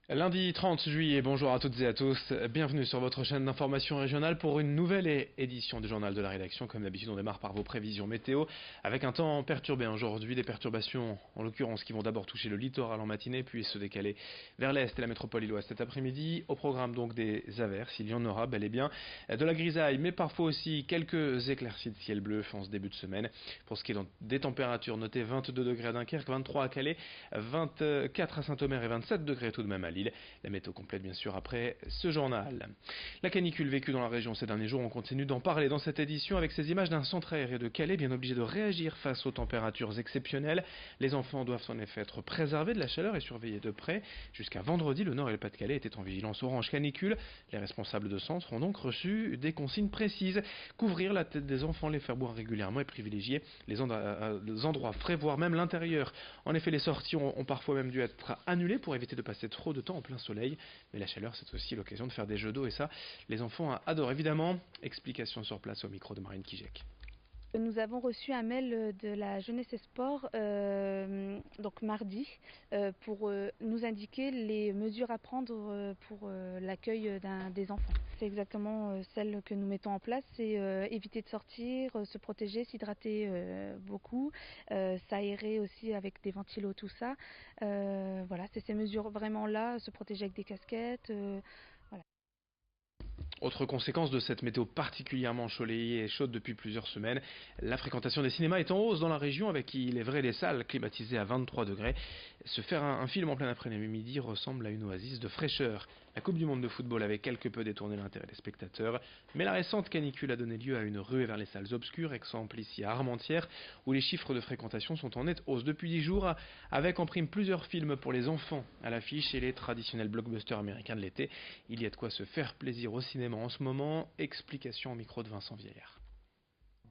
Lundi 30 juillet, bonjour à toutes et à tous, bienvenue sur votre chaîne d'information régionale pour une nouvelle édition du journal de la rédaction. Comme d'habitude, on démarre par vos prévisions météo avec un temps perturbé aujourd'hui, des perturbations en l'occurrence qui vont d'abord toucher le littoral en matinée puis se décaler vers l'est et la métropole lilloise cet après-midi. Au programme donc des averses, il y en aura bel et bien de la grisaille mais parfois aussi quelques éclaircies de ciel bleu en ce début de semaine. Pour ce qui est des températures, notez 22 degrés à Dunkerque, 23 à Calais, 24 à Saint-Omer et 27 degrés tout de même à Lille. La météo complète bien sûr après ce journal. La canicule vécue dans la région ces derniers jours, on continue d'en parler dans cette édition avec ces images d'un centre aéré de Calais bien obligé de réagir face aux températures exceptionnelles. Les enfants doivent en effet être préservés de la chaleur et surveillés de près. Jusqu'à vendredi, le Nord et le Pas-de-Calais étaient en vigilance orange canicule. Les responsables de centres ont donc reçu des consignes précises. Couvrir la tête des enfants, les faire boire régulièrement et privilégier les endroits frais, voire même l'intérieur. En effet, les sorties ont parfois même dû être annulées pour éviter de passer trop de temps en plein soleil. Mais la chaleur, c'est aussi l'occasion de faire des jeux d'eau et ça, les enfants adorent évidemment. Explication sur place au micro de Marine Kijek. Nous avons reçu un mail de la Jeunesse et Sport donc mardi pour nous indiquer les mesures à prendre pour l'accueil des enfants. C'est exactement celle que nous mettons en place, c'est éviter de sortir, se protéger, s'hydrater beaucoup, s'aérer aussi avec des ventilos, tout ça. Voilà, c'est ces mesures vraiment là, se protéger avec des casquettes. Voilà. Autre conséquence de cette météo particulièrement ensoleillée et chaude depuis plusieurs semaines, la fréquentation des cinémas est en hausse dans la région avec, il est vrai, des salles climatisées à 23 degrés. Se faire un film en plein après-midi ressemble à une oasis de fraîcheur. La Coupe du Monde de football avait quelque peu détourné l'intérêt des spectateurs, mais la récente canicule a donné lieu à une ruée vers les salles obscures, exemple ici à Armentières, où les chiffres de fréquentation sont en nette hausse depuis 10 jours, avec en prime plusieurs films pour les enfants à l'affiche et les traditionnels blockbusters américains de l'été. Il y a de quoi se faire plaisir au cinéma en ce moment. Explication au micro de Vincent Vieillard.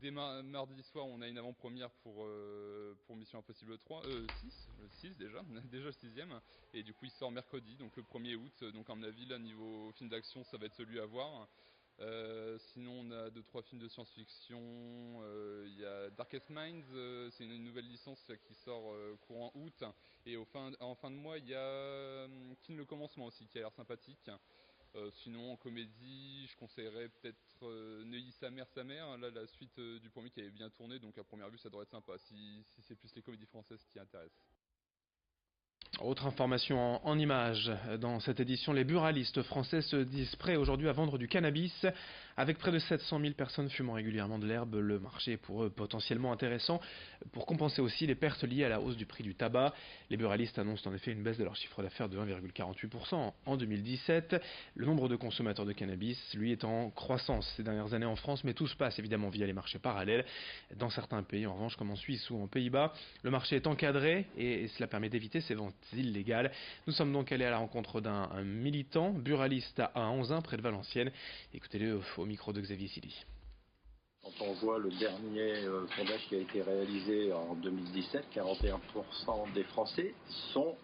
Dès mardi soir, on a une avant-première pour Mission Impossible 3, 6, le 6 déjà, déjà le 6ème, et du coup il sort mercredi, donc le 1er août, donc à mon avis là niveau film d'action ça va être celui à voir. Sinon on a 2-3 films de science-fiction, il y a Darkest Minds, c'est une nouvelle licence qui sort courant août, et en fin de mois il y a Kin le commencement aussi qui a l'air sympathique. Sinon en comédie, je conseillerais peut-être Neuilly sa mère, là la suite du premier qui avait bien tourné, donc à première vue ça devrait être sympa, si c'est plus les comédies françaises qui intéressent. Autre information en images, dans cette édition, les buralistes français se disent prêts aujourd'hui à vendre du cannabis. Avec près de 700 000 personnes fumant régulièrement de l'herbe, le marché est pour eux potentiellement intéressant pour compenser aussi les pertes liées à la hausse du prix du tabac. Les buralistes annoncent en effet une baisse de leur chiffre d'affaires de 1,48% en 2017. Le nombre de consommateurs de cannabis, lui, est en croissance ces dernières années en France, mais tout se passe évidemment via les marchés parallèles. Dans certains pays, en revanche, comme en Suisse ou en Pays-Bas, le marché est encadré et cela permet d'éviter ces ventes illégales. Nous sommes donc allés à la rencontre d'un militant buraliste à Anzin, près de Valenciennes. Écoutez-le au micro de Xavier Silly. Quand on voit le dernier sondage qui a été réalisé en 2017, 41% des Français sont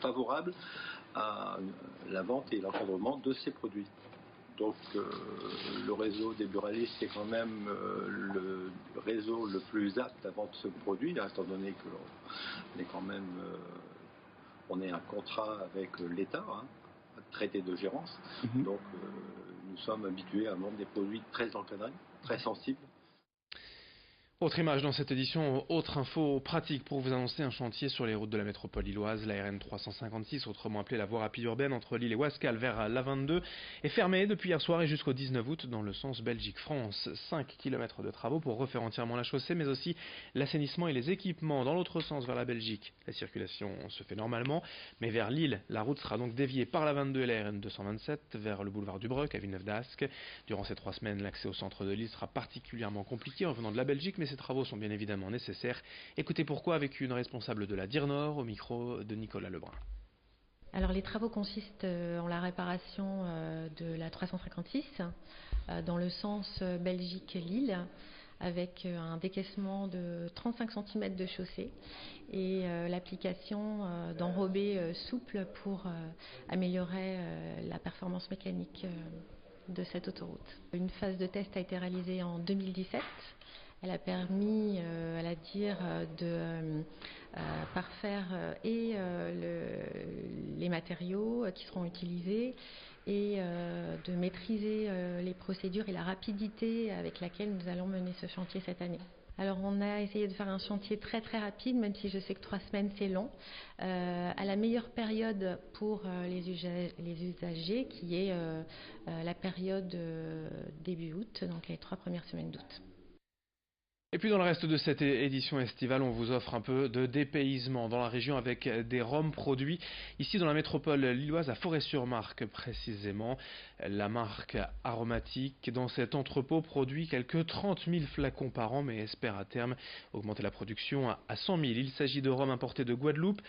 favorables à la vente et l'encadrement de ces produits. Donc le réseau des buralistes est quand même le réseau le plus apte à vendre ce produit, là, étant donné qu'on est quand même on est un contrat avec l'État, hein, un traité de gérance. Donc nous sommes habitués à vendre des produits très encadrés, très sensibles. Autre image dans cette édition, autre info pratique pour vous annoncer un chantier sur les routes de la métropole lilloise. La RN 356, autrement appelée la voie rapide urbaine entre Lille et Ouascal vers l'A22, est fermée depuis hier soir et jusqu'au 19 août dans le sens Belgique-France. 5 km de travaux pour refaire entièrement la chaussée, mais aussi l'assainissement et les équipements. Dans l'autre sens vers la Belgique, la circulation se fait normalement, mais vers Lille, la route sera donc déviée par l'A22 et la RN 227 vers le boulevard du Breuc à Villeneuve-d'Ascq. Durant ces 3 semaines, l'accès au centre de Lille sera particulièrement compliqué en venant de la Belgique, mais ces travaux sont bien évidemment nécessaires. Écoutez pourquoi avec une responsable de la DIR Nord au micro de Nicolas Lebrun. Alors les travaux consistent en la réparation de la 356 dans le sens Belgique-Lille avec un décaissement de 35 cm de chaussée et l'application d'enrobés souples pour améliorer la performance mécanique de cette autoroute. Une phase de test a été réalisée en 2017. Elle a permis à la DIR de parfaire et les les matériaux qui seront utilisés et de maîtriser les procédures et la rapidité avec laquelle nous allons mener ce chantier cette année. Alors on a essayé de faire un chantier très très rapide, même si je sais que 3 semaines c'est long, à la meilleure période pour les usagers qui est la période début août, donc les 3 premières semaines d'août. Et puis dans le reste de cette édition estivale, on vous offre un peu de dépaysement dans la région avec des rhums produits ici dans la métropole lilloise à Forêt-sur-Marque précisément. La marque Aromatique dans cet entrepôt produit quelques 30 000 flacons par an mais espère à terme augmenter la production à 100 000. Il s'agit de rhum importé de Guadeloupe,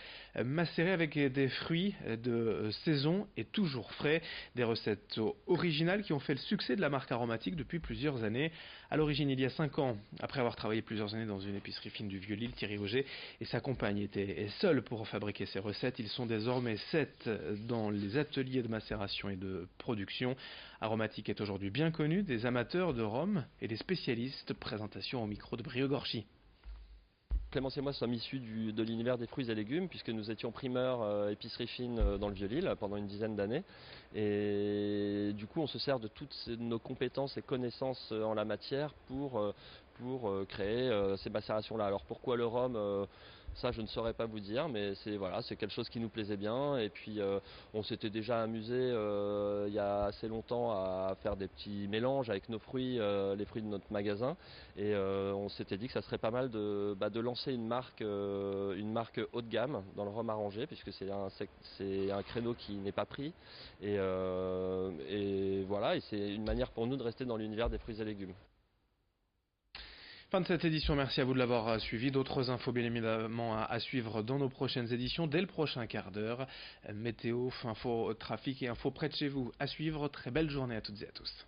macéré avec des fruits de saison et toujours frais. Des recettes originales qui ont fait le succès de la marque Aromatique depuis plusieurs années. À l'origine, il y a 5 ans, après avoir travaillé plusieurs années dans une épicerie fine du Vieux-Lille, Thierry Auger et sa compagne étaient seuls pour fabriquer ces recettes. Ils sont désormais 7 dans les ateliers de macération et de production. Aromatique est aujourd'hui bien connu des amateurs de rhum et des spécialistes. Présentation au micro de Brio Gorchi. Clémence et moi sommes issus de l'univers des fruits et légumes puisque nous étions primeurs épicerie fine dans le Vieux-Lille pendant une dizaine d'années et du coup on se sert de toutes nos compétences et connaissances en la matière pour créer ces macérations-là. Alors pourquoi le rhum ça je ne saurais pas vous dire, mais c'est quelque chose qui nous plaisait bien et puis on s'était déjà amusé il y a assez longtemps à faire des petits mélanges avec nos fruits, les fruits de notre magasin et on s'était dit que ça serait pas mal de lancer une marque haut de gamme dans le rhum arrangé puisque c'est un créneau qui n'est pas pris et voilà et c'est une manière pour nous de rester dans l'univers des fruits et légumes. Fin de cette édition, merci à vous de l'avoir suivi. D'autres infos bien évidemment à suivre dans nos prochaines éditions dès le prochain quart d'heure. Météo, info, trafic et info près de chez vous à suivre. Très belle journée à toutes et à tous.